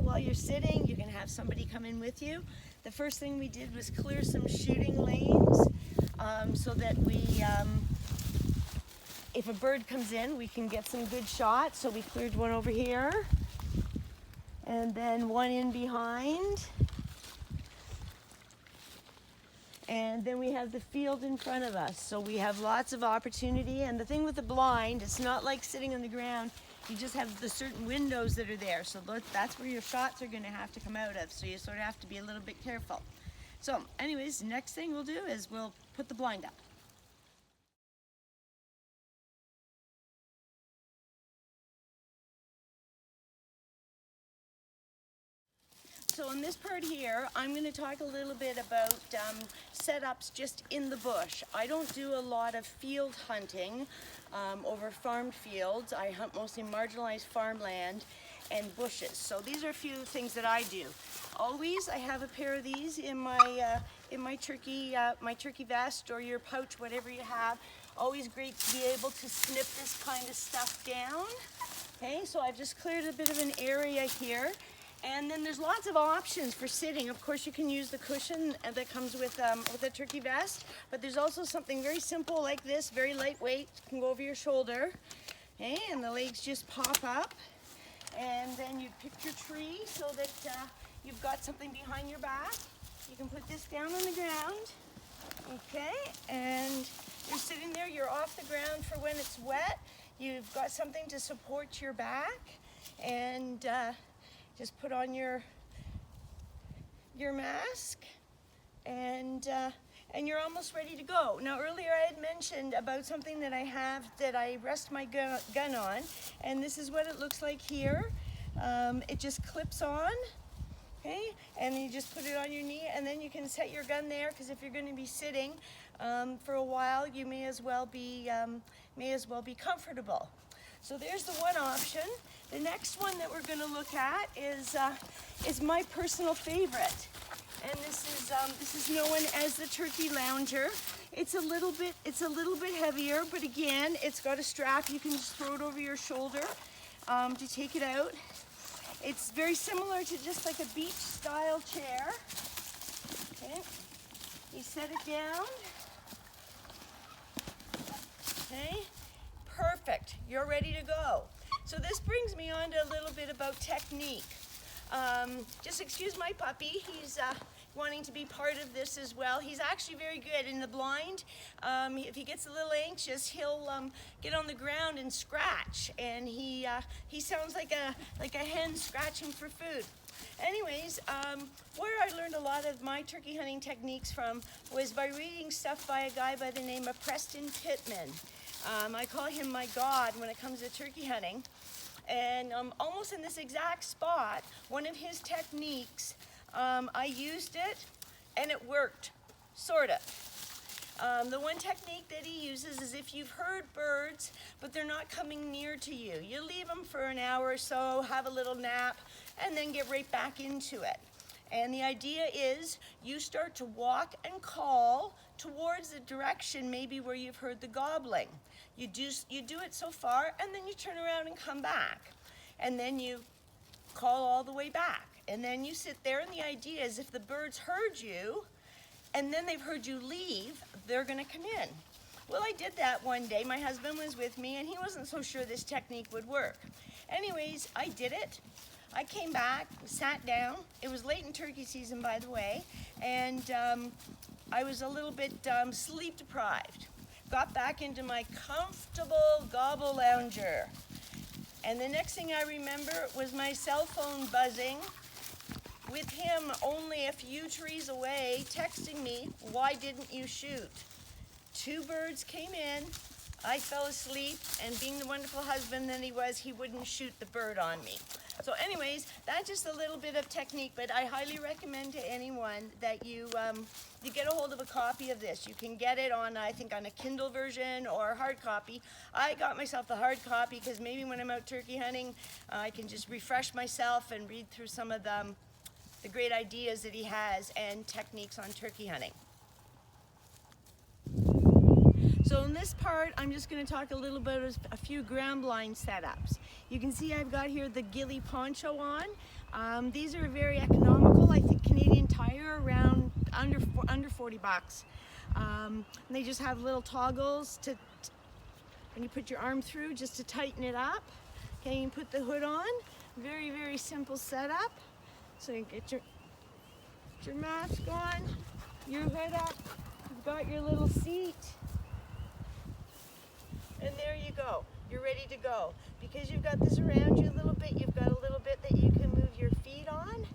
comfortable while you're sitting. You can have somebody come in with you. The first thing we did was clear some shooting lanes so that if a bird comes in, we can get some good shots. So we cleared one over here and then one in behind. And then we have the field in front of us. So we have lots of opportunity. And the thing with the blind, it's not like sitting on the ground. You just have the certain windows that are there. So that's where your shots are going to have to come out of. So you sort of have to be a little bit careful. So anyways, next thing we'll do is we'll put the blind up. So in this part here, I'm going to talk a little bit about setups just in the bush. I don't do a lot of field hunting over farmed fields. I hunt mostly marginalized farmland and bushes. So these are a few things that I do. Always, I have a pair of these in my turkey vest or your pouch, whatever you have. Always great to be able to snip this kind of stuff down. Okay, so I've just cleared a bit of an area here. And then there's lots of options for sitting. Of course, you can use the cushion that comes with a turkey vest, but there's also something very simple like this, very lightweight, can go over your shoulder. Okay, and the legs just pop up. And then you pick your tree so that you've got something behind your back. You can put this down on the ground. Okay, and you're sitting there, you're off the ground for when it's wet. You've got something to support your back. And just put on your mask and you're almost ready to go. Now earlier I had mentioned about something that I have that I rest my gun on, and this is what it looks like here. It just clips on, okay, and you just put it on your knee, and then you can set your gun there, because if you're going to be sitting for a while, you may as well be comfortable. So there's the one option. The next one that we're going to look at is my personal favorite, and this is known as the Turkey Lounger. It's a little bit heavier, but again, it's got a strap. You can just throw it over your shoulder to take it out. It's very similar to just like a beach style chair. Okay, you set it down. Okay. Perfect, you're ready to go. So this brings me on to a little bit about technique. Just excuse my puppy, he's wanting to be part of this as well. He's actually very good in the blind. If he gets a little anxious, he'll get on the ground and scratch, and he sounds like a hen scratching for food. Anyways, where I learned a lot of my turkey hunting techniques from was by reading stuff by a guy by the name of Preston Pittman. I call him my god when it comes to turkey hunting. And almost in this exact spot, one of his techniques, I used it and it worked, sort of. The one technique that he uses is if you've heard birds, but they're not coming near to you. You leave them for an hour or so, have a little nap, and then get right back into it. And the idea is you start to walk and call towards the direction maybe where you've heard the gobbling. You do it so far, and then you turn around and come back. And then you call all the way back. And then you sit there, and the idea is if the birds heard you, and then they've heard you leave, they're gonna come in. Well, I did that one day. My husband was with me, and he wasn't so sure this technique would work. Anyways, I did it. I came back, sat down. It was late in turkey season, by the way, and I was a little bit sleep deprived. Got back into my comfortable gobble lounger. And the next thing I remember was my cell phone buzzing with him only a few trees away texting me, "Why didn't you shoot?" 2 birds came in, I fell asleep, and being the wonderful husband that he was, he wouldn't shoot the bird on me. So anyways, that's just a little bit of technique, but I highly recommend to anyone that you get a hold of a copy of this. You can get it on, I think, on a Kindle version or hard copy. I got myself the hard copy because maybe when I'm out turkey hunting, I can just refresh myself and read through some of the great ideas that he has and techniques on turkey hunting. So this part, I'm just going to talk a little bit of a few ground blind setups. You can see I've got here the ghillie poncho on. These are very economical. I think Canadian Tire around under 40 bucks. And they just have little toggles to when you put your arm through just to tighten it up. Okay, you can put the hood on. Very, very simple setup. So you get your mask on, your hood up, you've got your little seat, and there you go. You're ready to go. Because you've got this around you a little bit, you've got a little bit that you can move your feet on,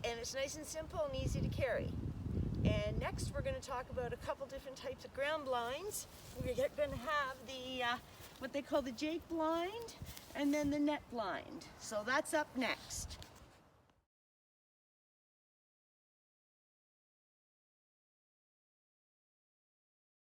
and it's nice and simple and easy to carry. And next we're going to talk about a couple different types of ground blinds. We're going to have the what they call the Jake blind and then the net blind. So that's up next.